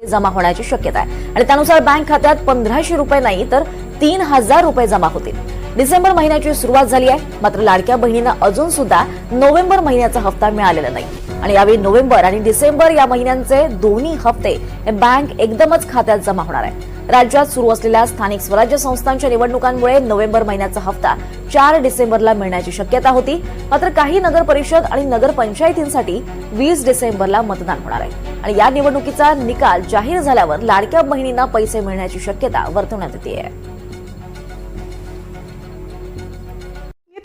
जमा होण्याची शक्यता आहे आणि त्यानुसार बँक खात्यात 1500 रुपये नाही तर 3000 रुपये जमा होतील. डिसेंबर महिन्याची सुरुवात झाली आहे, मात्र लाडक्या बहिणींना अजून सुद्धा नोव्हेंबर महिन्याचा हप्ता मिळालेला नाही आणि यावेळी नोव्हेंबर आणि डिसेंबर या महिन्यांचे दोन्ही हप्ते हे बँक एकदमच खात्यात जमा होणार आहे. राज्यात सुरू असलेल्या स्थानिक स्वराज्य संस्थांच्या निवडणुकांमुळे नोव्हेंबर महिन्याचा हप्ता 4 डिसेंबरला मिळण्याची शक्यता होती, मात्र काही नगर परिषद आणि नगरपंचायतींसाठी 20 डिसेंबरला मतदान होणार आहे आणि या निवडणुकीचा निकाल जाहीर झाल्यावर लाडक्या बहिणींना पैसे मिळण्याची शक्यता वर्तवण्यात येते.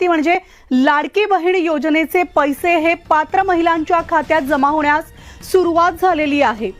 ती म्हणजे लाडकी बहीण योजनेचे पैसे हे पात्र महिलांच्या खात्यात जमा होण्यास सुरुवात झालेली आहे.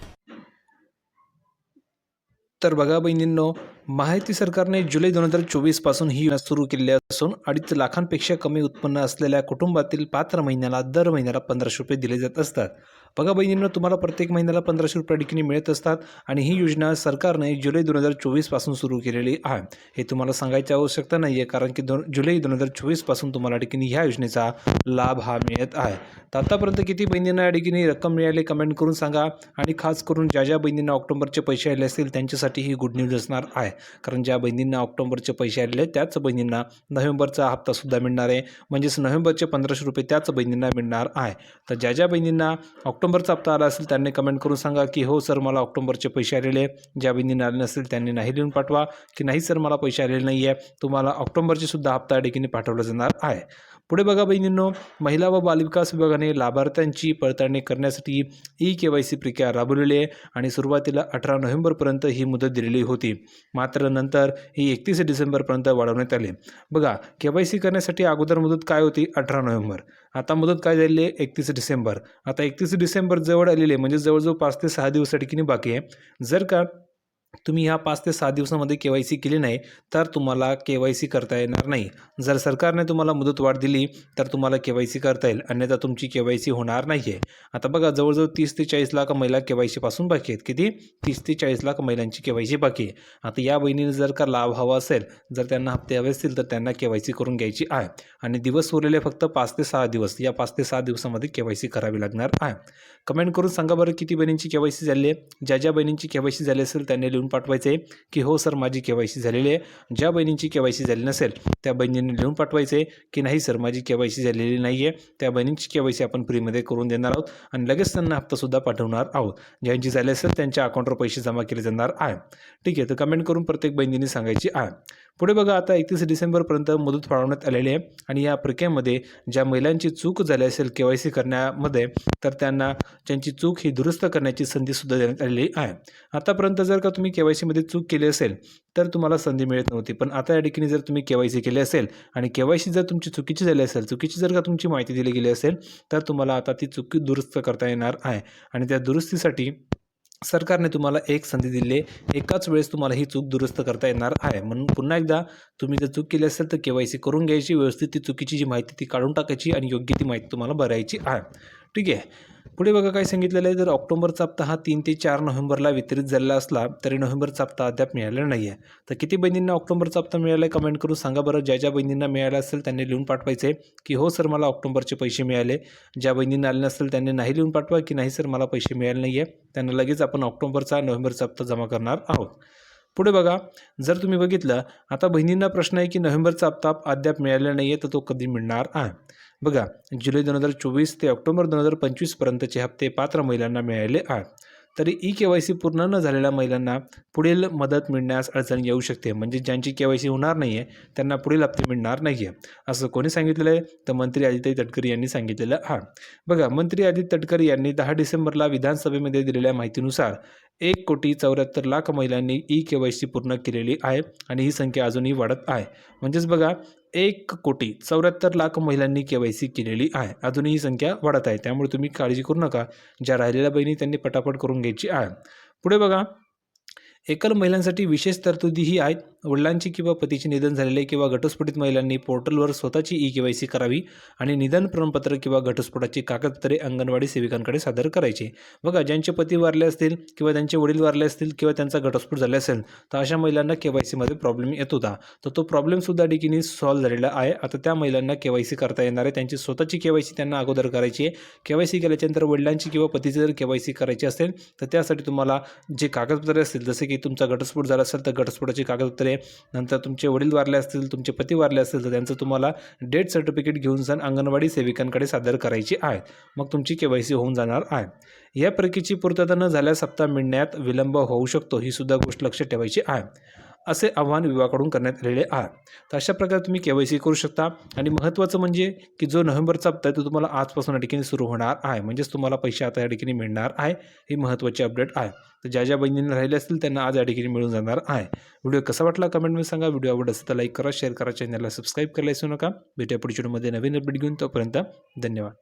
तर बघा बहिणींनो, माहिती सरकारने जुलै 2024 पासून ही योजना सुरू केलेली असून 2.5 लाखांपेक्षा कमी उत्पन्न असलेल्या कुटुंबातील पात्र महिन्याला दर महिन्याला 1500 रुपये दिले जात असतात. बघा बहिणींनो, तुम्हाला प्रत्येक महिन्याला 1500 रुपये ठिकाणी मिळत असतात आणि ही योजना सरकारने जुलै 2024 पासून सुरू केलेली आहे. हे तुम्हाला सांगायची आवश्यकता नाही आहे, कारण की जुलै 2024 पासून तुम्हाला ठिकाणी ह्या योजनेचा लाभ हा मिळत आहे. तर आतापर्यंत किती बहिणींना या ठिकाणी रक्कम मिळाली कमेंट करून सांगा आणि खास करून ज्या बहिणींना ऑक्टोबरचे पैसे आले असतील त्यांच्यासाठी ही गुड न्यूज असणार आहे, कारण ज्या बहिणींना ऑक्टोबरचे पैसे आलेले त्याच बहिणींना नोव्हेंबरचा हप्ता सुद्धा मिळणार आहे, म्हणजेच नोव्हेंबरचे 1500 रुपये त्याच बहिणींना मिळणार आहे. तर ज्या बहिणींना ऑक्टोबरचा हप्ता आला असेल त्यांनी कमेंट करून सांगा की हो सर मला ऑक्टोबरचे पैसे आलेले. ज्या बहिणींना आले नसेल त्यांनी नाही लिहून पाठवा की नाही सर मला पैसे आलेले नाही आहे, तुम्हाला ऑक्टोबरचे सुद्धा हप्ता ठिकाणी पाठवला जाणार आहे. पुढे बघा बहिणींनो, महिला व बालविकास विभागाने लाभार्थ्यांची पडताळणी करण्यासाठी KYC प्रक्रिया राबवलेली आहे आणि सुरुवातीला 18 नोव्हेंबरपर्यंत ही मुदत दिलेली होती, मात्र नंतर ही 31 डिसेंबरपर्यंत वाढवण्यात आली. बघा KYC करण्यासाठी अगोदर मुदत काय होती 18 नोव्हेंबर, आता मुदत काय झालेली आहे 31 डिसेंबर. आता 31 डिसेंबर जवळ आलेली आहे, म्हणजे जवळजवळ 5 ते 6 दिवस ठिकाणी बाकी आहे. जर का तुम्ही ह्या 5 ते 6 दिवसामध्ये KYC केली नाही तर तुम्हाला KYC करता येणार नाही. जर सरकारने तुम्हाला मुदतवाढ दिली तर तुम्हाला KYC करता येईल, अन्यथा तुमची KYC होणार नाही आहे. आता बघा जवळजवळ 30 ते 40 लाख महिला KYC पासून बाकी आहेत. किती? 30 ते 40 लाख महिलांची KYC बाकी आहे. आता या बहिणीने जर का लाभ हवा असेल, जर त्यांना हप्ते हवे असतील तर त्यांना KYC करून घ्यायची आहे आणि दिवस उरलेले फक्त 5 ते 6 दिवस. या 5 ते 6 दिवसामध्ये KYC करावी लागणार आहे. कमेंट करून सांगा बरं किती बहिणींची KYC झाली आहे. ज्या बहिणींची KYC झाली असेल त्यांनी लिहून पाठवायचे की हो सर माझी KYC झालेली आहे. ज्या बहिणींची KYC झाली नसेल त्या बहिणींनी लिहून पाठवायचे की नाही सर माझी KYC झालेली नाही आहे. त्या बहिणींची KYC आपण फ्रीमध्ये करून देणार आहोत आणि लगेच त्यांना हप्तासुद्धा पाठवणार आहोत. ज्यांची झाली असेल त्यांच्या अकाउंटवर पैसे जमा केले जाणार आहे. ठीक आहे, तर कमेंट करून प्रत्येक बहिणींनी सांगायची आहे. पुढे बघा आता 31 डिसेंबरपर्यंत मुदत वाढवण्यात आलेली आहे आणि या प्रक्रियेमध्ये ज्या महिलांची चूक झाली असेल KYC करण्यामध्ये तर त्यांना त्यांची चूक ही दुरुस्त करण्याची संधीसुद्धा देण्यात आलेली आहे. आतापर्यंत जर का तुम्ही KYC मध्ये चूक केली असेल तर तुम्हाला संधी मिळत नव्हती, पण आता या ठिकाणी जर तुम्ही KYC केली असेल आणि KYC जर तुमची चुकीची झाली असेल, चुकीची जर का तुमची माहिती दिली गेली असेल तर तुम्हाला आता ती चूक दुरुस्त करता येणार आहे आणि त्या दुरुस्तीसाठी सरकारने तुम्हाला एक संधी दिली आहे. एकाच वेळेस तुम्हाला ही चूक दुरुस्त करता येणार आहे. म्हणून पुन्हा एकदा तुम्ही जर चूक केली असेल तर KYC करून घ्यायची, व्यवस्थित ती चुकीची जी माहिती ती काढून टाकायची आणि योग्य ती माहिती तुम्हाला भरायची आहे. ठीक आहे, पुढे बघा काय सांगितलेलं आहे. जर ऑक्टोबरचा हप्ता हा 3 ते 4 नोव्हेंबरला वितरित झालेला असला तरी नोव्हेंबरचा हप्ता अद्याप मिळालेला नाही आहे. तर किती बहिणींना ऑक्टोबरचा हप्ता मिळाला आहे कमेंट करून सांगा बरं. ज्या बहिणींना मिळाला असेल त्यांनी लिहून पाठवायचे की हो सर मला ऑक्टोबरचे पैसे मिळाले. ज्या बहिणींना आले नसेल त्यांनी नाही लिहून पाठवा की नाही सर मला पैसे मिळाले नाही आहे. त्यांना लगेच आपण ऑक्टोबरचा नोव्हेंबरचा हप्ता जमा करणार आहोत. पुढे बघा जर तुम्ही बघितलं आता बहिणींना प्रश्न आहे की नोव्हेंबरचा हप्ता अद्याप मिळालेला नाही आहे तर तो कधी मिळणार आहे. बघा जुलै 2024 ते ऑक्टोबर 2025 पर्यंतचे हप्ते पात्र महिलांना मिळाले आहेत. तरी KYC पूर्ण न झालेल्या महिलांना पुढील मदत मिळण्यास अडचण येऊ शकते, म्हणजे ज्यांची KYC होणार नाही आहे त्यांना पुढील हप्ते मिळणार नाही आहे. असं कोणी सांगितलेलं आहे तर मंत्री आदित्य तटकरे यांनी सांगितलेलं आहे. बघा मंत्री आदित्य तटकरे यांनी 10 डिसेंबरला विधानसभेमध्ये दिलेल्या माहितीनुसार 1,74,00,000 महिलांनी KYC पूर्ण केलेली आहे आणि ही संख्या अजूनही वाढत आहे. म्हणजेच बघा 1,74,00,000 महिलांनी KYC केलेली आहे, अजूनही ही संख्या वाढत आहे. त्यामुळे तुम्ही काळजी करू नका. ज्या राहिलेल्या बहिणी त्यांनी पटापट करून घ्यायची आहे. पुढे बघा एकल महिलांसाठी विशेष तरतुदीही आहेत वडिलांची किंवा पतीचे निधन झालेले किंवा घटस्फोटित महिलांनी पोर्टलवर स्वतःची ई-KYC करावी आणि निधन प्रमाणपत्र किंवा घटस्फोटाची कागदपत्रे अंगणवाडी सेविकांकडे सादर करायची. बघा, ज्यांचे पती वारले असतील किंवा त्यांचे वडील वारले असतील किंवा त्यांचा घटस्फोट झाला असेल तर अशा महिलांना KYC मध्ये प्रॉब्लेम येत होता. तर तो प्रॉब्लेमसुद्धा ठिकाणी सॉल्व्ह झालेला आहे. आता त्या महिलांना KYC करता येणार आहे. त्यांची स्वतःची KYC त्यांना अगोदर करायची आहे. KYC केल्याच्यानंतर वडिलांची किंवा पतीची जर KYC करायची असेल तर त्यासाठी तुम्हाला जे कागदपत्रे असतील, जसे की तुमचा घटस्फोट झाला असेल तर घटस्फोटाची कागदपत्रे, नंतर तुमचे वडील वारले असतील, तुमचे पती वारले असतील तर त्यांचं तुम्हाला डेथ सर्टिफिकेट घेऊन जाऊन अंगणवाडी सेविकांकडे सादर करायची आहे. मग तुमची KYC होऊन जाणार आहे. या प्रक्रियेची पूर्तता न झाल्यास हप्ता मिळण्यात विलंब होऊ शकतो, ही सुद्धा गोष्ट लक्षात ठेवायची आहे, असे आवाहन विभागाकडून करण्यात आलेले आहे. तर अशा प्रकारे तुम्ही KYC करू शकता. आणि महत्त्वाचं म्हणजे की जो नोव्हेंबरचा हप्ता आहे तो तुम्हाला आजपासून या ठिकाणी सुरू होणार आहे. म्हणजेच तुम्हाला पैसे आता या ठिकाणी मिळणार आहे. ही महत्त्वाची अपडेट आहे. तर ज्या ज्या बहिणींना राहिले असतील त्यांना आज या ठिकाणी मिळून जाणार आहे. व्हिडिओ कसा वाटला कमेंटमध्ये सांगा. व्हिडिओ आवडला असेल तर लाईक करा, शेअर करा, चॅनलला सबस्क्राईब करायला विसरू नका. भेटूया पुढच्या व्हिडिओमध्ये नवीन अपडेट घेऊन. तोपर्यंत धन्यवाद.